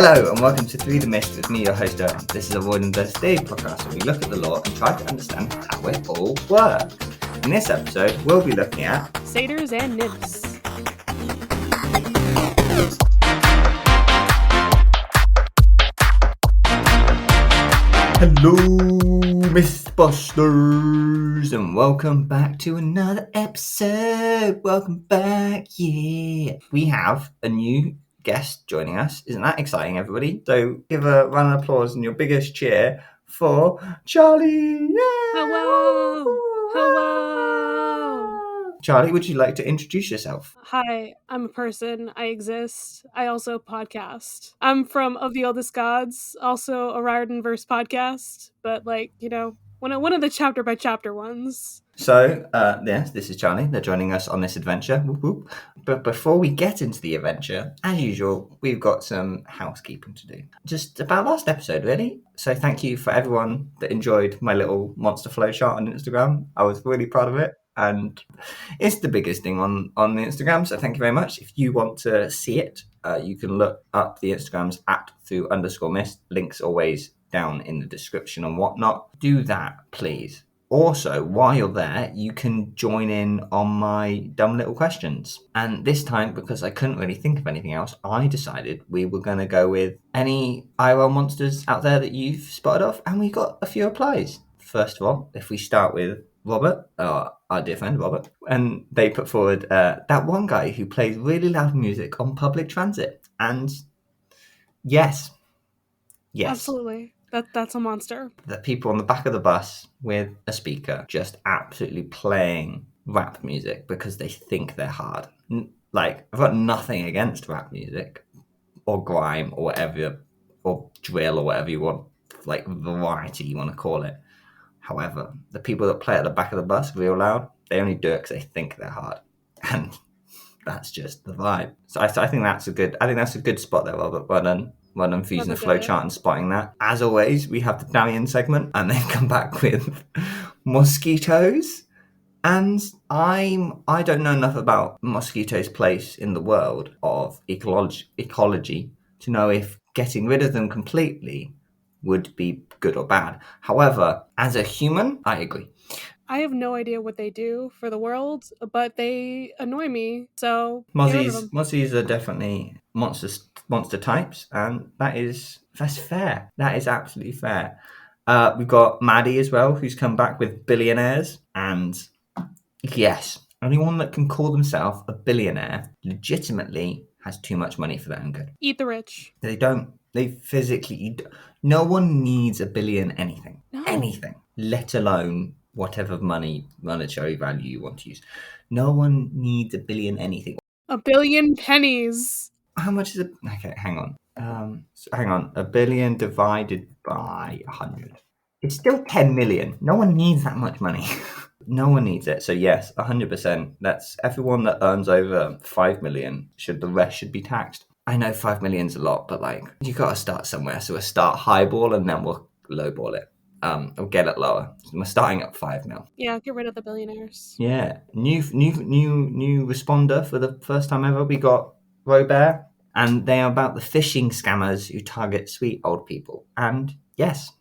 Hello and welcome to Through the Mist with me, your host Owen. This is a Void and Verse Day podcast where we look at the law and try to understand how it all works. In this episode, we'll be looking at satyrs and nymphs. Hello, Mythbusters, and welcome back to another episode. Welcome back, yeah. We have a new guest joining us. Isn't that exciting, everybody? So give a round of applause and your biggest cheer for Charlie. Yeah! Hello! Hello! Charlie, would you like to introduce yourself? Hi, I'm a person. I exist. I also podcast. I'm from Of the Eldest Gods, also a Riordan verse podcast, but one of the chapter by chapter ones. So, yes, this is Charlie. They're joining us on this adventure. Whoop, whoop. But before we get into the adventure, as usual, we've got some housekeeping to do. Just about last episode, really. So thank you for everyone that enjoyed my little monster flow chart on Instagram. I was really proud of it. And it's the biggest thing on the Instagram. So thank you very much. If you want to see it, you can look up the Instagrams at @through_mist. Links always down in the description and whatnot. Do that, please. Also, while you're there, you can join in on my dumb little questions. And this time, because I couldn't really think of anything else, I decided we were going to go with any IRL monsters out there that you've spotted off, and we got a few replies. First of all, if we start with Robert, our dear friend Robert, and they put forward that one guy who plays really loud music on public transit. And yes. Absolutely. That's a monster. The people on the back of the bus with a speaker just absolutely playing rap music because they think they're hard. I've got nothing against rap music or grime or whatever, or drill or whatever you want, like variety you want to call it. However, the people that play at the back of the bus real loud, they only do it because they think they're hard. And that's just the vibe. So I think that's a good spot there, Robert. Well done for using the flowchart and spotting that. As always, we have the Darian segment and then come back with mosquitoes. And I don't know enough about mosquitoes' place in the world of ecology to know if getting rid of them completely would be good or bad. However, as a human, I agree. I have no idea what they do for the world, but they annoy me, so Mozzies are definitely monster types, and that's fair. That is absolutely fair. We've got Maddie as well, who's come back with billionaires, and yes, anyone that can call themselves a billionaire legitimately has too much money for their own good. Eat the rich. They don't. They physically. No one needs a billion anything, let alone whatever monetary value you want to use. No one needs a billion anything. A billion pennies. How much is it? Okay, hang on. Hang on. A billion divided by 100. It's still 10 million. No one needs that much money. No one needs it. So yes, 100%. That's everyone that earns over 5 million. The rest should be taxed. I know 5 million's a lot, but you got to start somewhere. So we'll start highball and then we'll lowball it. Or get it lower. We're starting at 5 mil. Yeah, get rid of the billionaires. Yeah, new responder for the first time ever. We got Robert, and they are about the phishing scammers who target sweet old people. And yes,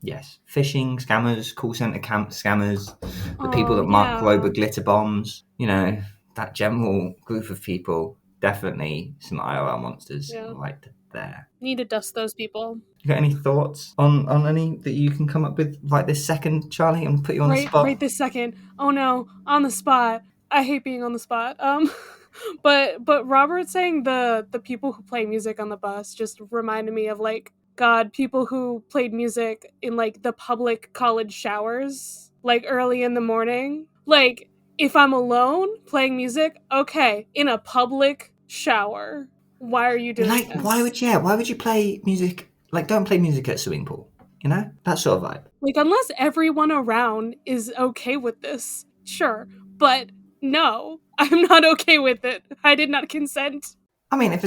phishing scammers, call center camp scammers, the people that mark Robert glitter bombs. You know, that general group of people. Definitely some IRL monsters right there. Need to dust those people. You got any thoughts on any that you can come up with right this second, Charlie, and put you on the spot? Right this second. Oh no, on the spot. I hate being on the spot. But Robert saying the people who play music on the bus just reminded me of people who played music in the public college showers, early in the morning. If I'm alone playing music, okay, in a public shower. Why are you doing this? Why would you play music? Don't play music at a swimming pool. You know? That sort of vibe. Unless everyone around is okay with this, sure. But no, I'm not okay with it. I did not consent. I mean, if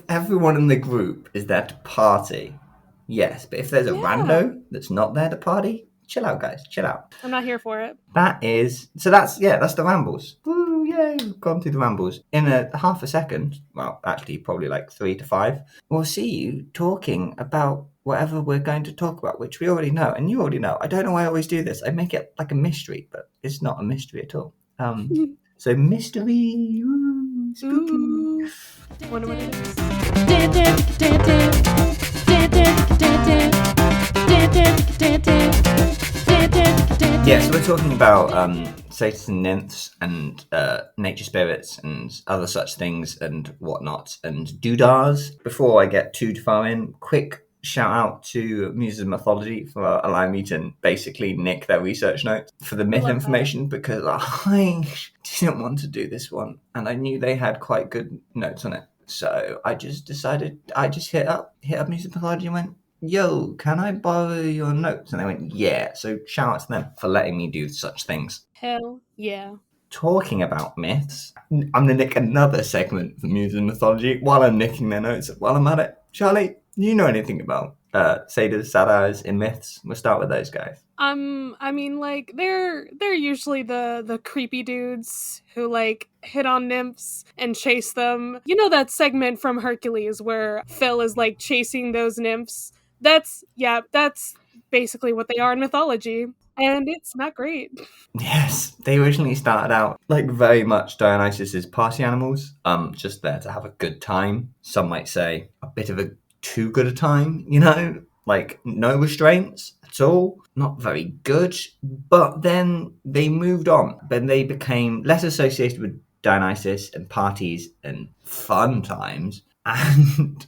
everyone in the group is there to party, yes. But if there's a rando that's not there to party, chill out, guys. Chill out. I'm not here for it. That's the rambles. Woo, yay, we've gone through the rambles. In a half a second, well, actually probably like 3 to 5, we'll see you talking about whatever we're going to talk about, which we already know, and you already know. I don't know why I always do this. I make it like a mystery, but it's not a mystery at all. So mystery, ooh, spooky. Ooh. Wonder what it is. Yeah, so we're talking about satyrs and nymphs and nature spirits and other such things and whatnot and doodahs. Before I get too far in, quick shout out to Muses of Mythology for allowing me to basically nick their research notes for the myth information because I didn't want to do this one and I knew they had quite good notes on it. So I just decided, I just hit up Muses of Mythology and went, yo, can I borrow your notes? And they went, yeah. So shout out to them for letting me do such things. Hell yeah. Talking about myths, I'm going to nick another segment for Muses of Mythology while I'm nicking their notes while I'm at it. Charlie, do you know anything about satyrs, satyrs in myths? We'll start with those guys. I mean, like they're usually the creepy dudes who like hit on nymphs and chase them. You know that segment from Hercules where Phil is like chasing those nymphs? That's basically what they are in mythology, and it's not great. Yes, they originally started out like very much Dionysus's party animals, just there to have a good time. Some might say a bit of a too good a time, you know, like no restraints at all, not very good. But then they moved on. Then they became less associated with Dionysus and parties and fun times, and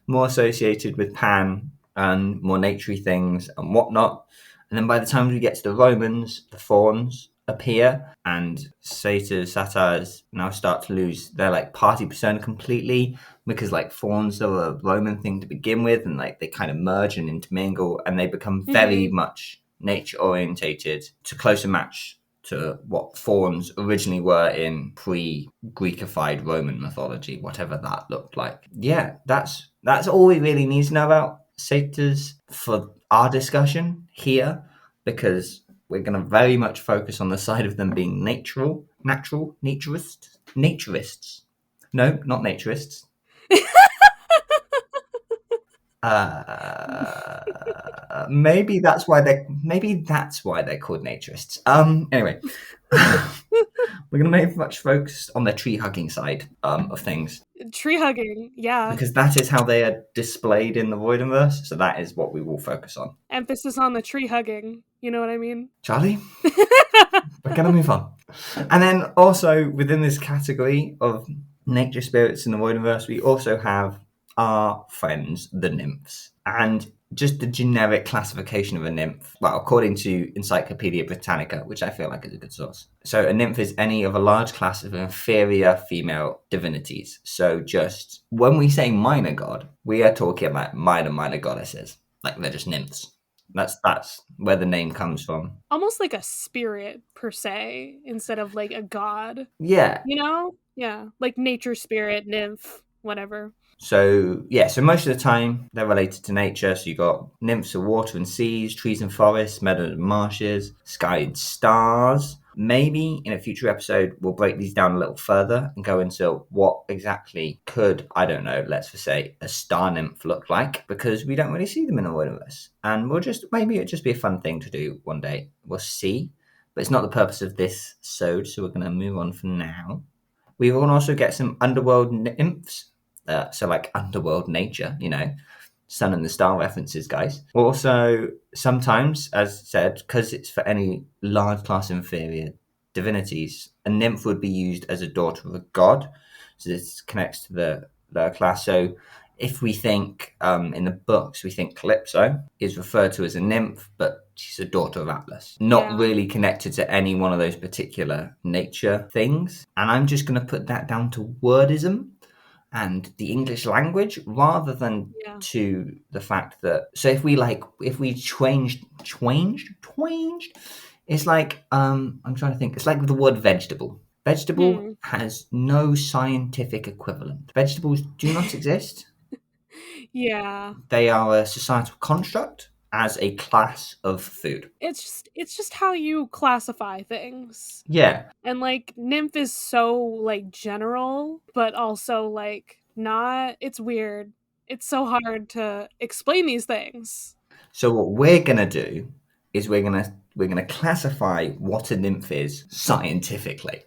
more associated with Pan and more naturey things and whatnot. And then by the time we get to the Romans, the fauns appear, and satyrs, satyrs now start to lose their like party persona completely because like fauns are a Roman thing to begin with, and like they kind of merge and intermingle, and they become very much nature orientated to closer match to what fauns originally were in pre-Greekified Roman mythology, whatever that looked like. Yeah, that's all we really need to know about satyrs for our discussion here, because we're going to very much focus on the side of them being natural, naturists. No, not naturists. Maybe that's why they're called naturists. Anyway, we're going to make much focus on the tree hugging side of things. Tree hugging, yeah. Because that is how they are displayed in the Voidiverse, so that is what we will focus on. Emphasis on the tree hugging, you know what I mean? Charlie, we're going to move on. And then also within this category of nature spirits in the Voidiverse, we also have our friends, the nymphs. And just the generic classification of a nymph, well, according to Encyclopedia Britannica, which I feel like is a good source. So a nymph is any of a large class of inferior female divinities. So just when we say minor god, we are talking about minor goddesses. Like they're just nymphs. That's where the name comes from. Almost like a spirit per se, instead of like a god. Yeah. You know? Yeah. Like nature spirit, nymph, whatever. So, yeah, so most of the time they're related to nature. So you've got nymphs of water and seas, trees and forests, meadows and marshes, sky and stars. Maybe in a future episode, we'll break these down a little further and go into what exactly could, I don't know, let's just say a star nymph look like, because we don't really see them in the universe. And maybe it'll just be a fun thing to do one day. We'll see. But it's not the purpose of this episode, so we're going to move on for now. We will also get some underworld nymphs. So like underworld nature, you know, sun and the star references, guys. Also, sometimes, as said, because it's for any large class inferior divinities, a nymph would be used as a daughter of a god. So this connects to the class. So if we think in the books, we think Calypso is referred to as a nymph, but she's a daughter of Atlas. Not really connected to any one of those particular nature things. And I'm just going to put that down to wordism and the English language rather than to the fact that, so if we changed, it's like, I'm trying to think, it's like the word vegetable. Vegetable has no scientific equivalent. Vegetables do not exist. Yeah. They are a societal construct. as a class of food. It's just how you classify things. Yeah. And like nymph is so like general, but also like not. It's weird. It's so hard to explain these things. So what we're gonna do is we're gonna classify what a nymph is scientifically,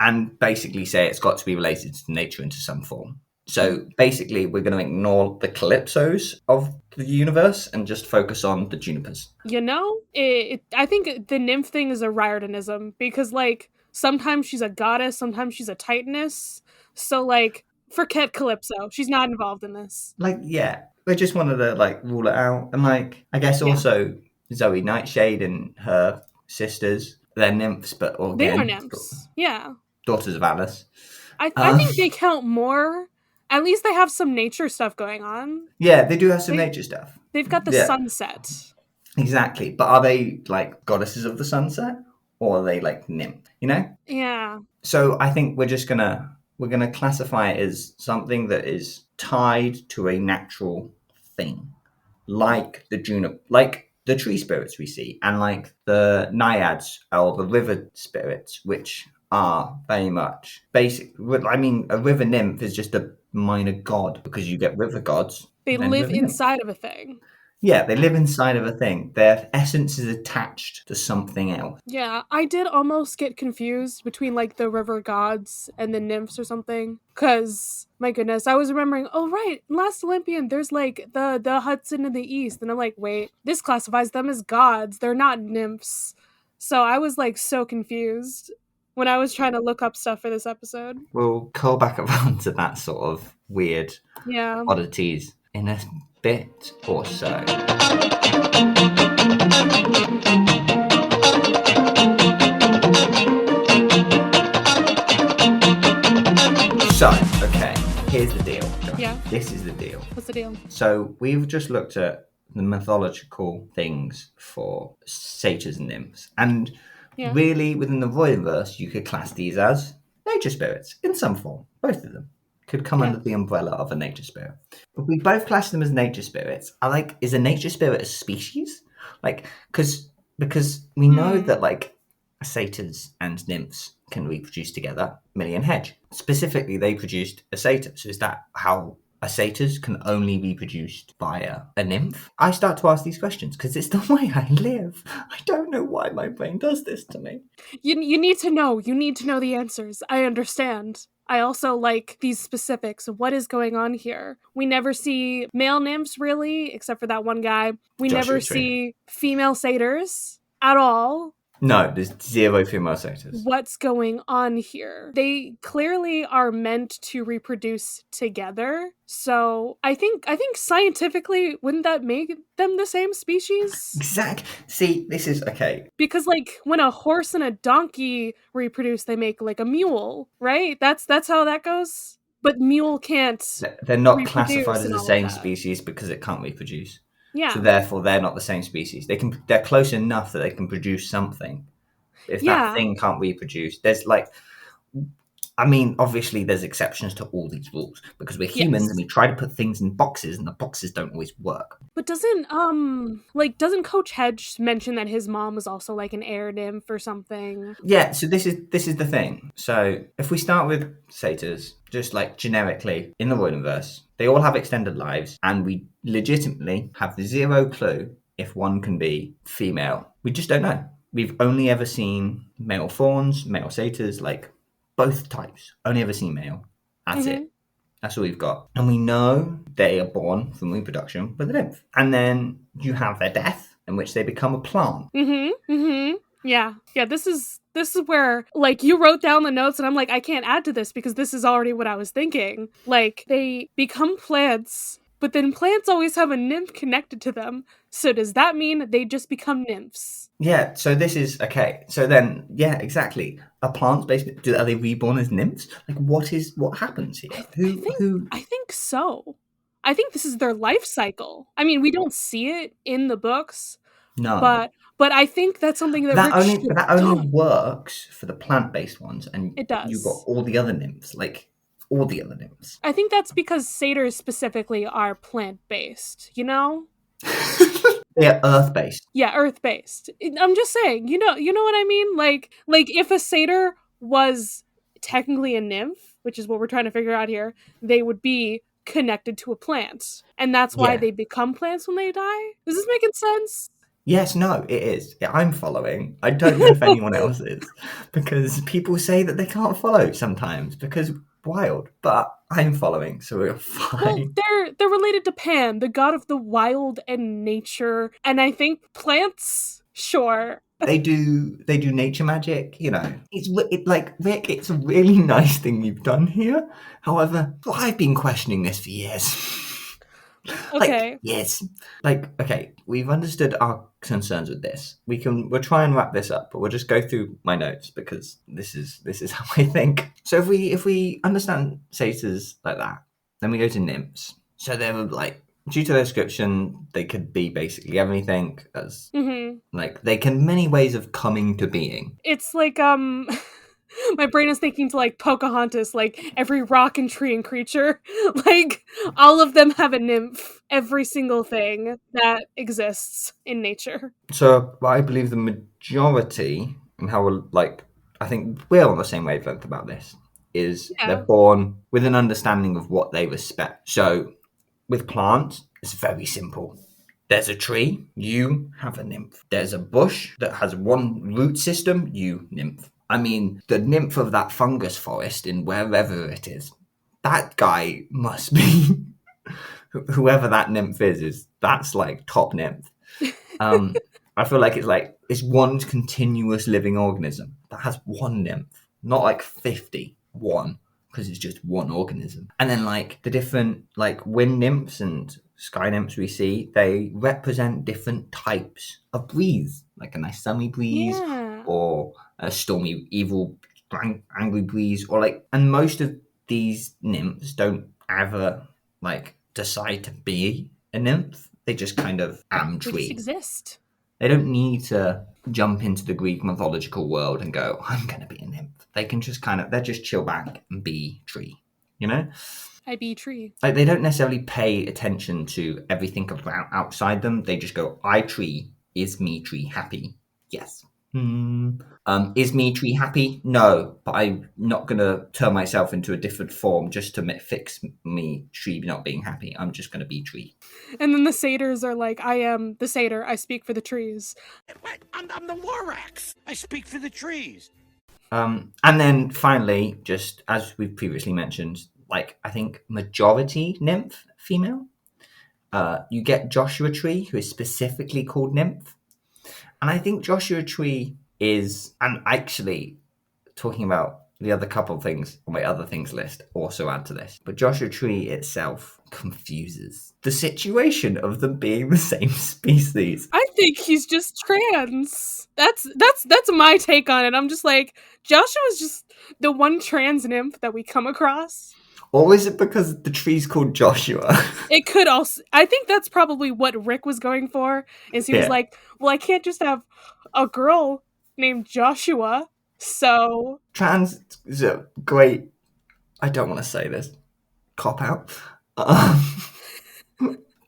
and basically say it's got to be related to nature into some form. So basically, we're going to ignore the calypsos of the universe and just focus on the junipers. You know, I think the nymph thing is a Riordanism because, like, sometimes she's a goddess, sometimes she's a titaness. So, like, forget Calypso. She's not involved in this. Like, yeah, we just wanted to like rule it out, and like, I guess Yeah. also Zoe Nightshade and her sisters, they're nymphs, but They are again, nymphs. Yeah. daughters of Alice. I think they count more. At least they have some nature stuff going on. Yeah, they do have some They- nature stuff. They've got the Yeah. sunset. Exactly, but are they like goddesses of the sunset, or are they like nymph? You know? Yeah. So I think we're gonna classify it as something that is tied to a natural thing, like like the tree spirits we see, and like the naiads or the river spirits, which are very much basic. I mean, a river nymph is just a minor god because you get river gods. They and live river nymphs. inside of a thing. Yeah, they live inside of a thing. Their essence is attached to something else. Yeah, I did almost get confused between like the river gods and the nymphs or something. Cause my goodness, I was remembering, oh right, Last Olympian, there's like the Hudson in the east. And I'm like, wait, this classifies them as gods. They're not nymphs. So I was like so confused when I was trying to look up stuff for this episode. We'll call back around to that sort of weird Yeah. oddities in a bit or so. So, okay, here's the deal. Yeah. This is the deal. What's the deal? So, we've just looked at the mythological things for satyrs and nymphs. And Yeah. really, within the Royalverse, you could class these as nature spirits in some form. Both of them could come Yeah. under the umbrella of a nature spirit. But we both class them as nature spirits. I like, is a nature spirit a species? Like, because we know that like satyrs and nymphs can reproduce together. Millie and Hedge specifically, they produced a satyr. So is that how a satyrs can only be produced via a nymph? I start to ask these questions because it's the way I live. I don't know why my brain does this to me. You need to know. You need to know the answers. I understand. I also like these specifics. What is going on here? We never see male nymphs, really, except for that one guy. We Joshua never Tree. see female satyrs at all. No, there's zero female satyrs. What's going on here? They clearly are meant to reproduce together. So I think scientifically, wouldn't that make them the same species? Exact. See, this is okay. Because like when a horse and a donkey reproduce, they make like a mule, right? That's how that goes. But mule can't. They're not reproduce classified as and the all of same that. species because it can't reproduce. Yeah. So therefore, they're not the same species. They're close enough that they can produce something. If Yeah. that thing can't reproduce, there's like, I mean, obviously there's exceptions to all these rules because we're humans Yes. and we try to put things in boxes and the boxes don't always work. But doesn't Coach Hedge mention that his mom was also like an air nymph or something? Yeah, so this is the thing. So if we start with satyrs, just like generically in the Royalverse, they all have extended lives, and we legitimately have zero clue if one can be female. We just don't know. We've only ever seen male fawns, male satyrs, like both types. Only ever seen male. That's it. That's all we've got. And we know they are born from reproduction with a nymph. And then you have their death, in which they become a plant. Yeah. This is where like you wrote down the notes and I'm like, I can't add to this because this is already what I was thinking. Like they become plants, but then plants always have a nymph connected to them. So does that mean they just become nymphs? Yeah, so this is okay. So then, yeah, exactly. Are plants basically, are they reborn as nymphs? Like, what happens here? I think so. I think this is their life cycle. I mean, we don't see it in the books, No, but I think that's something that that only works for the plant-based ones, and It does. you've got all the other nymphs, like all the other nymphs. I think that's because satyrs specifically are plant-based, you know? They're earth-based. Yeah, earth-based. I'm just saying, you know what I mean? Like if a satyr was technically a nymph, which is what we're trying to figure out here, they would be connected to a plant. And that's why Yeah. they become plants when they die. Is this making sense? Yes, no, it is. Yeah, I'm following. I don't know if anyone else is, because people say that they can't follow sometimes because wild, but I'm following, so we're Well, fine. they're related to Pan, the god of the wild and nature, and I think plants, sure. They do nature magic, like Rick, it's a really nice thing you've done here. However, I've been questioning this for years. Like, Okay. yes. Like, okay, we've understood our concerns with this. We'll try and wrap this up, but we'll just go through my notes because this is how I think. So if we understand satyrs like that, then we go to nymphs. So they're like, due to their description, they could be basically everything as Mhm. like they can many ways of coming to being. It's like my brain is thinking to like Pocahontas, like every rock and tree and creature, like all of them have a nymph. Every single thing that exists in nature. So I believe the majority, and how we're like, I think we're on the same wavelength about this, is they're Yeah. born with an understanding of what they respect. So with plants, it's very simple. There's a tree, you have a nymph. There's a bush that has one root system, you nymph. I mean, the nymph of that fungus forest in wherever it is, that guy must be whoever that nymph is that's like top nymph. Um, I feel like it's one continuous living organism that has one nymph, not like 50, one, because it's just one organism. And then like the different like wind nymphs and sky nymphs we see, they represent different types of breeze, like a nice sunny breeze Yeah. or a stormy, evil, angry breeze, or like, and most of these nymphs don't ever like decide to be a nymph. They just kind of am They just tree. exist. They don't need to jump into the Greek mythological world and go, I'm going to be a nymph. They can just they just chill back and be tree, you know? I be tree. Like they don't necessarily pay attention to everything outside them. They just go, I tree, is me tree happy? Yes. Is me tree happy? No, but I'm not gonna turn myself into a different form just to fix me tree not being happy. I'm just gonna be tree. And then the satyrs are like, I am the satyr, I speak for the trees. What? I'm the Lorax. I speak for the trees. And then finally, just as we've previously mentioned, like I think majority nymph female. You get Joshua Tree, who is specifically called nymph, and I think Joshua Tree is, and actually talking about the other couple of things on my other things list also add to this. But Joshua Tree itself confuses the situation of them being the same species. I think he's just trans. That's my take on it. I'm just like, Joshua's just the one trans nymph that we come across. Or is it because the tree's called Joshua? It could also, I think that's probably what Rick was going for, is he was Yeah. like, well, I can't just have a girl named Joshua, so Trans is a great, I don't want to say this, cop out. Um,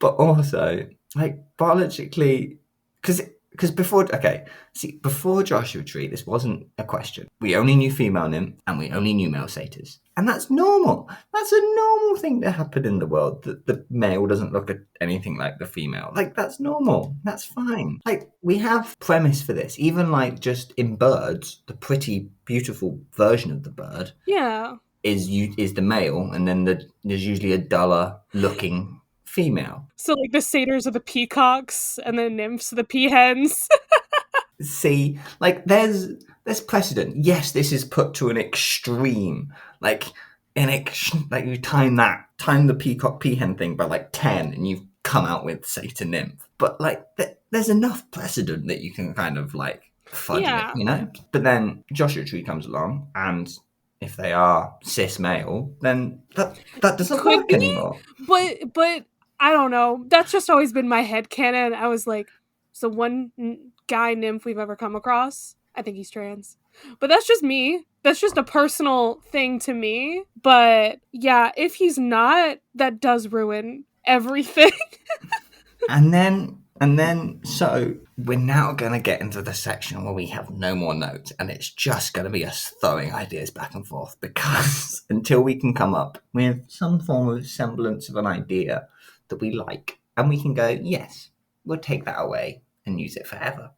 but also, like, biologically, because before Joshua Tree, this wasn't a question. We only knew female nymph and we only knew male satyrs. And that's normal. That's a normal thing to happen in the world, that the male doesn't look at anything like the female. Like, that's normal. That's fine. Like, we have premise for this. Even, like, just in birds, the pretty, beautiful version of the bird yeah. is the male, and then there's usually a duller looking female. So like the satyrs are the peacocks and the nymphs are the peahens. See, like there's precedent. Yes, this is put to an extreme. Like like you time the peacock peahen thing by like 10, and you've come out with Satan nymph. But like there's enough precedent that you can kind of like fudge Yeah. it, you know. But then Joshua Tree comes along, and if they are cis male, then that doesn't Could work be, anymore. but I don't know. That's just always been my headcanon. I was like, so one guy nymph we've ever come across, I think he's trans. But that's just me. That's just a personal thing to me. But yeah, if he's not, that does ruin everything. And then And then, so we're now going to get into the section where we have no more notes, and it's just going to be us throwing ideas back and forth, because until we can come up with some form of semblance of an idea that we like, and we can go, yes, we'll take that away and use it forever.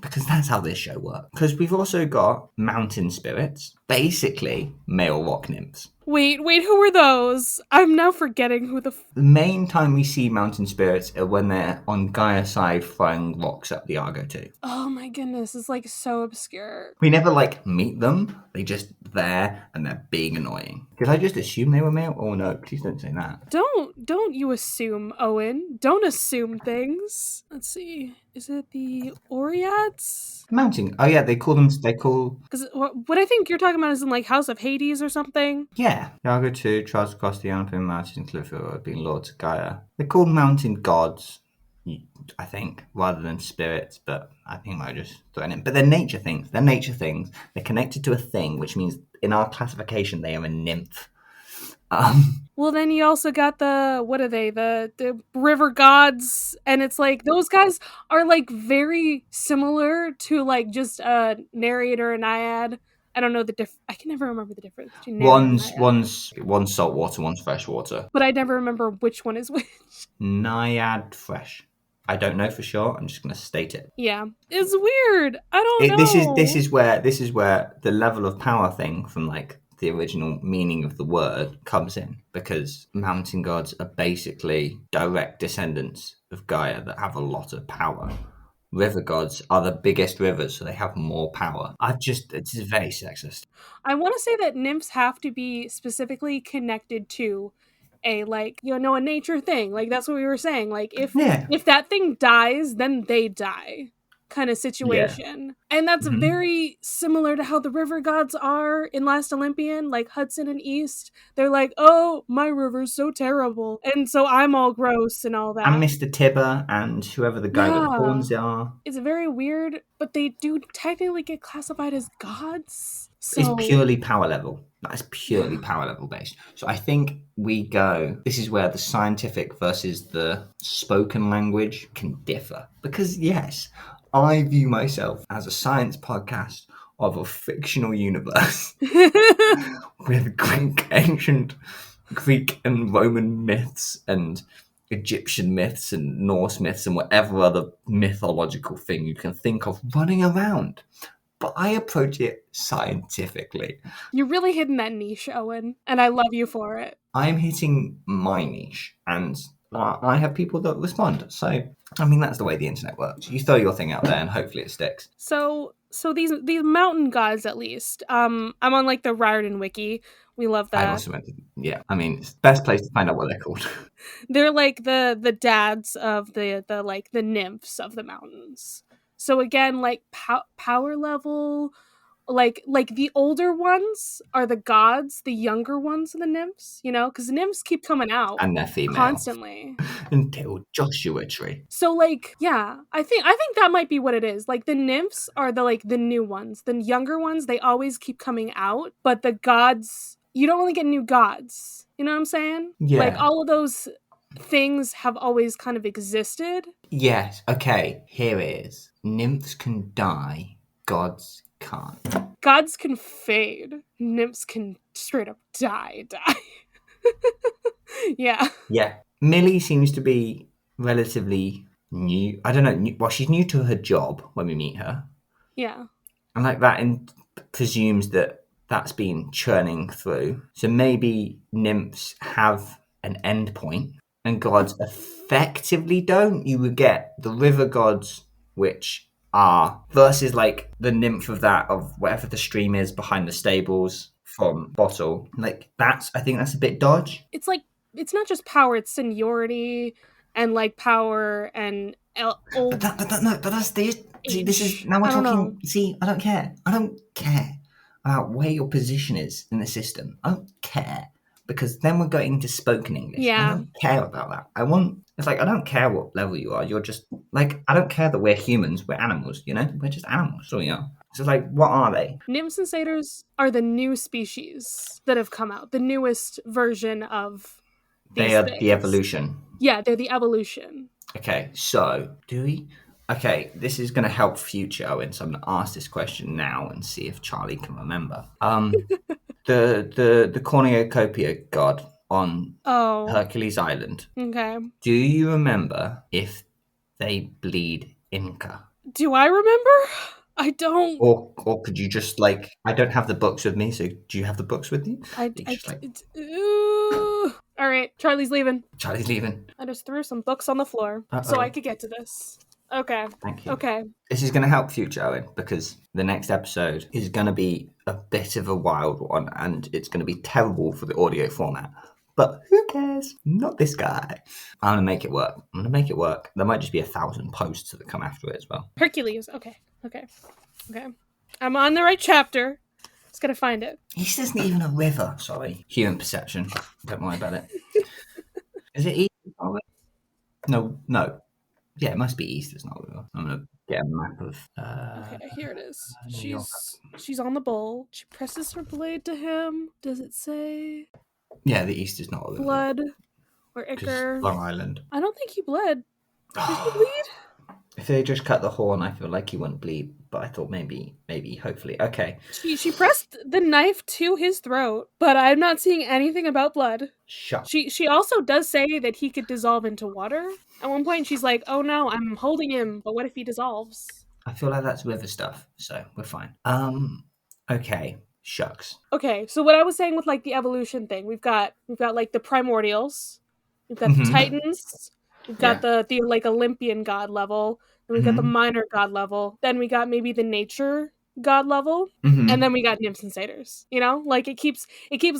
Because that's how this show works. Because we've also got mountain spirits, basically male rock nymphs. Wait, who are those? I'm now forgetting who the... The main time we see mountain spirits are when they're on Gaia's side throwing rocks up the Argo too. Oh my goodness, it's like so obscure. We never meet them. They just there and they're being annoying. Did I just assume they were male? Oh no, please don't say that. Don't you assume, Owen. Don't assume things. Let's see. Is it the Oreads? Mountain. Oh yeah, they call... Because what I think you're talking about is in like House of Hades or something. Yeah. The Argo 2 tries to cross the Alpine Mountain cliff being lords of Gaia. They're called mountain gods, I think, rather than spirits, but I think I just thrown in. But they're nature things. They're connected to a thing, which means in our classification they are a nymph. Well, then you also got what are they? The river gods, and it's like those guys are like very similar to like just a narrator and naiad. I don't know I can never remember the difference between One's salt water, one's fresh water. But I never remember which one is which. Naiad fresh. I don't know for sure. I'm just going to state it. Yeah, it's weird. I don't know. This is where the level of power thing from like the original meaning of the word comes in, because mountain gods are basically direct descendants of Gaia that have a lot of power. River gods are the biggest rivers, so they have more power. It's very sexist. I want to say that nymphs have to be specifically connected to a a nature thing. Like that's what we were saying. Like if that thing dies, then they die. Kind of situation. Yeah. And that's very similar to how the river gods are in Last Olympian, like Hudson and East. They're like, oh, my river's so terrible. And so I'm all gross and all that. And Mr. Tibber and whoever the guy with the horns are. It's very weird, but they do technically get classified as gods. So... It's purely power level. That is purely power level based. So I think this is where the scientific versus the spoken language can differ. Because yes, I view myself as a science podcast of a fictional universe with ancient Greek and Roman myths and Egyptian myths and Norse myths and whatever other mythological thing you can think of running around. But I approach it scientifically. You're really hitting that niche, Owen, and I love you for it. I'm hitting my niche, and I have people that respond. So, I mean, that's the way the internet works. You throw your thing out there, and hopefully it sticks. So these mountain gods, at least. I'm on like the Riordan wiki. We love that. I also went to, yeah. I mean, it's the best place to find out what they're called. They're like the dads of the nymphs of the mountains. So again, like power level, like the older ones are the gods, the younger ones are the nymphs, because the nymphs keep coming out and they're female constantly until Joshua Tree. So yeah, I think that might be what it is. Like the nymphs are the new ones, the younger ones, they always keep coming out, but the gods, you don't really get new gods. You know what I'm saying? Yeah. Like all of those things have always kind of existed. Yes. Okay. Here it is. Nymphs can die. Gods can't. Gods can fade. Nymphs can straight up die. Yeah. Yeah. Millie seems to be relatively new. I don't know. Well, she's new to her job when we meet her. Yeah. And like that presumes that that's been churning through. So maybe nymphs have an end point and gods effectively don't. You would get the river gods, which are versus like the nymph of whatever the stream is behind the stables from Bottle. Like I think that's a bit dodge. It's like, it's not just power, it's seniority and like power and old. But that's the see. This is now we're talking. See, I don't care. I don't care about where your position is in the system. I don't care, because then we're going into spoken English. Yeah. I don't care about that. I don't care what level you are. You're just like, I don't care that we're humans. We're animals. We're just animals. So So like, what are they? Nymphs and satyrs are the new species that have come out. The newest version of these They are things. the evolution. Yeah, they're the evolution. Okay, so do we? Okay, this is going to help future Owen, so I'm going to ask this question now and see if Charlie can remember. The cornucopia god on Oh, Hercules Island. okay. Do you remember if they bleed Inca? Do I remember? I don't. Or could you just like I don't have the books with me, so do you have the books with you? You just like Ooh. All right, Charlie's leaving. Charlie's leaving. I just threw some books on the floor so I could get to this. Okay. Thank you. Okay. This is going to help future Owen because the next episode is going to be a bit of a wild one and it's going to be terrible for the audio format. But who cares? Not this guy. I'm going to make it work. There might just be 1,000 posts that come after it as well. Hercules. Okay. I'm on the right chapter. Just gotta find it. East isn't even a river. Sorry. Human perception. Don't worry about it. Is it East? No. Yeah, it must be East. It's not a river. I'm going to get a map of... Okay, here it is. New York. She's on the bowl. She presses her blade to him. Does it say Yeah, the East is not a river. blood or 'Cause ichor? Long Island. I don't think he bled. Did he bleed? If they just cut the horn, I feel like he wouldn't bleed. But I thought maybe, hopefully. Okay. She pressed the knife to his throat, but I'm not seeing anything about blood. Shut. She also does say that he could dissolve into water. At one point, she's like, "Oh no, I'm holding him, but what if he dissolves?" I feel like that's river stuff, so we're fine. Okay. Shucks. Okay, so what I was saying with like the evolution thing, we've got like the primordials, we've got the Mhm. titans, we've got the like Olympian god level, then we've got the Mhm. minor god level, then we got maybe the nature god level, Mhm. and then we got nymphs and satyrs. You know, like it keeps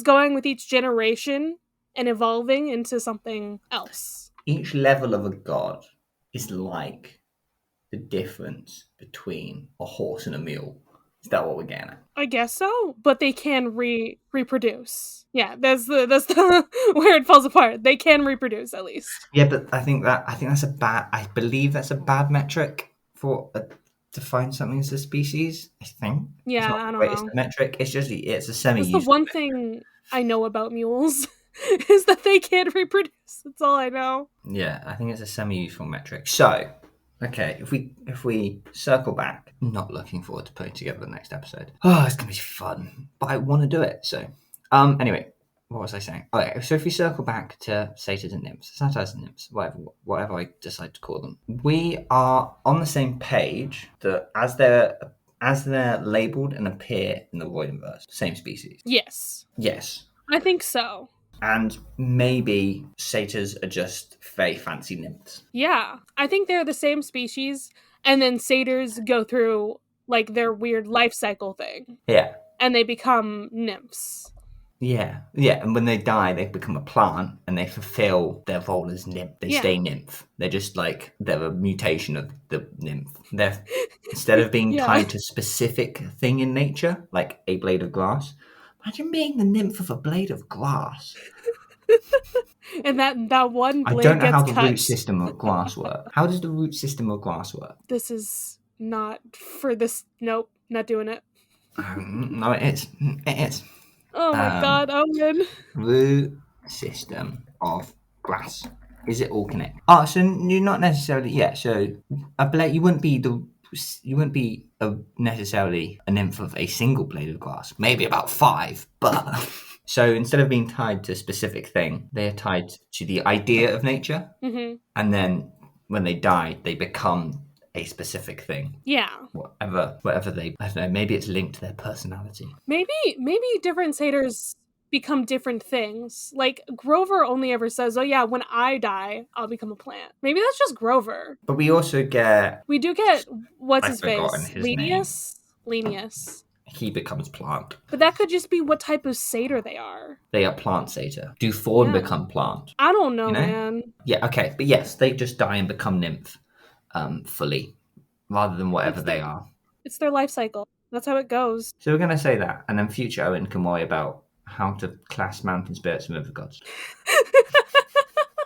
going with each generation and evolving into something else. Each level of a god is like the difference between a horse and a mule. Is that what we're getting at? I guess so, but they can reproduce. Yeah, that's the where it falls apart. They can reproduce at least. Yeah, but I believe that's a bad metric for to find something as a species. I think. Yeah, It's not I the don't greatest know. metric. It's a That's semi-useful. the one thing I know about mules is that they can't reproduce. That's all I know. Yeah, I think it's a semi-useful metric. So, okay, if we circle back, not looking forward to putting together the next episode. Oh, it's gonna be fun, but I want to do it. So, anyway, what was I saying? Okay, so if we circle back to satyrs and nymphs, satyrs and nymphs, whatever I decide to call them, we are on the same page that as they're labelled and appear in the Voidinverse, same species. Yes, Yes. I think so. And maybe satyrs are just very fancy nymphs. Yeah, I think they're the same species, and then satyrs go through like their weird life cycle thing, Yeah. and they become nymphs. Yeah. And when they die, they become a plant and they fulfill their role as nymph. They stay nymph. They're just like, they're a mutation of the nymph. They're, instead of being tied to a specific thing in nature, like a blade of grass, imagine being the nymph of a blade of grass. And that one blade I don't know gets how the cut. root system of grass works. How does the root system of grass work? This is not for this. Nope, not doing it. No, it is. It is. Oh my god, Owen. Root system of grass. Is it all connected? Oh, so you're not necessarily. Yeah, so a blade. You wouldn't be necessarily a nymph of a single blade of grass. Maybe about 5, but so instead of being tied to a specific thing, they are tied to the idea of nature, and then when they die, they become a specific thing. Yeah. Whatever they, I don't know, maybe it's linked to their personality. Maybe different satyrs become different things. Like Grover only ever says, "Oh yeah, when I die, I'll become a plant." Maybe that's just Grover. But we also get what's I've his face? forgotten his name. Linnaeus. He becomes plant. But that could just be what type of satyr they are. They are plant satyr. Do fawn become plant? I don't know, You know? man. Yeah, okay. But yes, they just die and become nymph fully, rather than whatever they are. It's their life cycle. That's how it goes. So we're going to say that, and then future Owen can worry about how to class mountain spirits and river gods.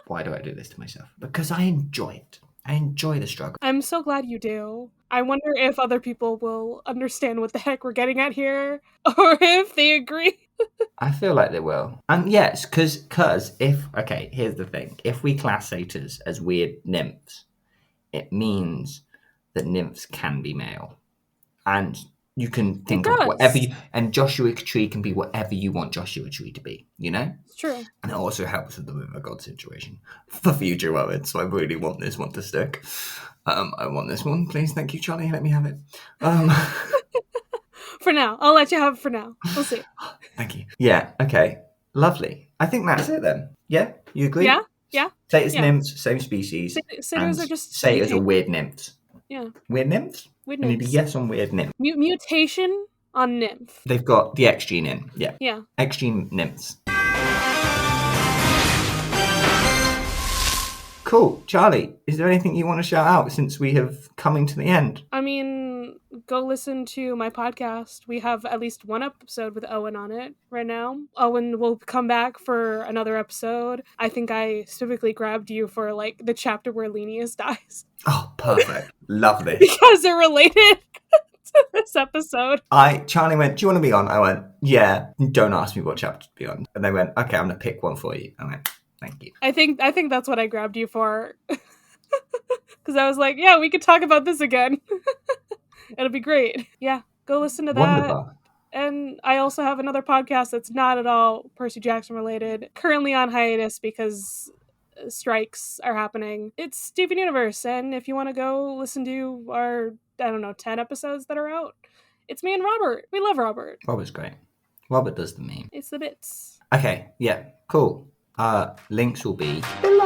Why do I do this to myself? Because I enjoy it. I enjoy the struggle. I'm so glad you do. I wonder if other people will understand what the heck we're getting at here, or if they agree. I feel like they will. And yes, because here's the thing. If we class satyrs as weird nymphs, it means that nymphs can be male. And you can think of whatever and Joshua Tree can be whatever you want Joshua Tree to be, you know? It's true. And it also helps with the river god situation for future moments. So I really want this one to stick. I want this one, please. Thank you, Charlie. Let me have it. For now. I'll let you have it for now. We'll see. Thank you. Yeah, okay. Lovely. I think that's it then. Yeah? You agree? Yeah. Satyrs, nymphs, same species. Satyrs are just... Satyrs are weird nymphs. Yeah. Weird nymphs? Weird I need a nymphs. yes on weird nymph. Mutation on nymph. They've got the X gene in. Yeah. Yeah. X gene nymphs. Cool. Charlie, is there anything you want to shout out since we have coming to the end? I mean, go listen to my podcast. We have at least one episode with Owen on it right now. Owen will come back for another episode. I think I specifically grabbed you for like the chapter where Linnaeus dies. Oh, perfect. Love this. Because they're related to this episode. Charlie went, do you want to be on? I went, yeah. Don't ask me what chapter to be on. And they went, okay, I'm going to pick one for you. I went, thank you. I think that's what I grabbed you for. Because I was like, yeah, we could talk about this again. It'll be great. Yeah, go listen to that. Wonderful. And I also have another podcast that's not at all Percy Jackson related. Currently on hiatus because strikes are happening. It's Steven Universe. And if you want to go listen to our, 10 episodes that are out, it's me and Robert. We love Robert. Robert's great. Robert does the meme. It's the bits. Okay, yeah, cool. Links will be below.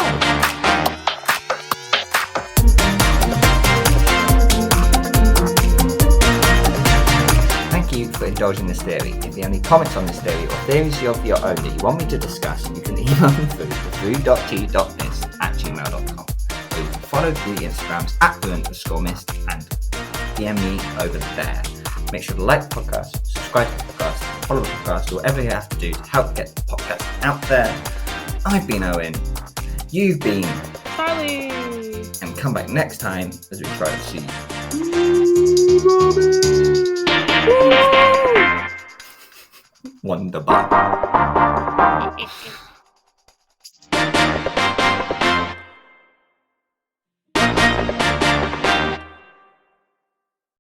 Thank you for indulging this theory. If you have any comments on this theory or theories of your own that you want me to discuss, you can email them through to food.t.mist@gmail.com. Or you can follow the Instagrams @food_mist and DM me over there. Make sure to like the podcast, subscribe to the podcast, follow the podcast, or whatever you have to do to help get the podcast out there. I've been Owen. You've been Charlie. And come back next time as we try to see Wonderbar.